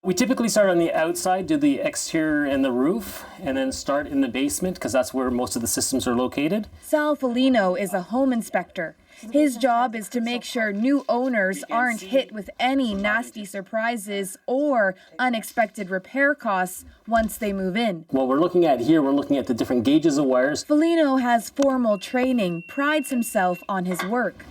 We typically start on the outside, do the exterior and the roof, and then start in the basement because that's where most of the systems are located. Sal FOLINO is a home inspector. His job is to make sure new owners aren't hit with any nasty surprises or unexpected repair costs once they move in. What we're looking at here, we're looking at the different gauges of wires. FOLINO has formal training, prides himself on his work.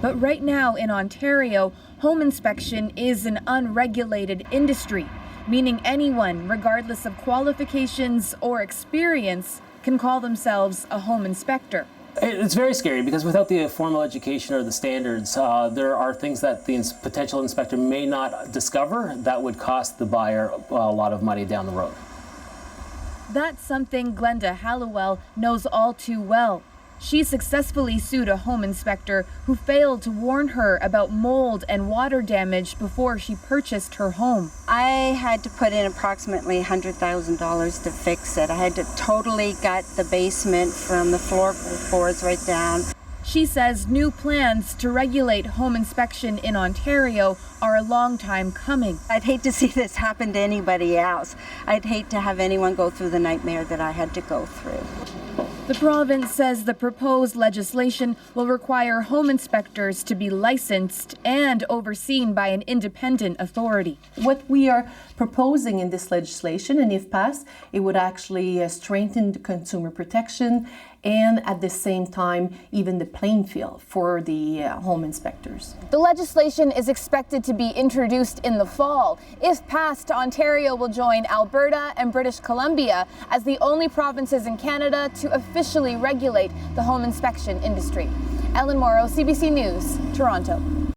But right now in Ontario, home inspection is an unregulated industry, meaning anyone, regardless of qualifications or experience, can call themselves a home inspector. It's very scary because without the formal education or the standards, there are things that the potential inspector may not discover that would cost the buyer a lot of money down the road. That's something GLENDA HALLIWELL knows all too well. She successfully sued a home inspector who failed to warn her about mold and water damage before she purchased her home. I had to put in approximately $100,000 to fix it. I had to totally gut the basement from the floorboards right down. She says new plans to regulate home inspection in Ontario are a long time coming. I'd hate to see this happen to anybody else. I'd hate to have anyone go through the nightmare that I had to go through. The province says the proposed legislation will require home inspectors to be licensed and overseen by an independent authority. What we are proposing in this legislation, and if passed, it would actually strengthen the consumer protection and at the same time even the playing field for the home inspectors. The legislation is expected to be introduced in the fall. If passed, Ontario will join Alberta and British Columbia as the only provinces in Canada to officially regulate the home inspection industry. Ellen MAURO, CBC News, Toronto.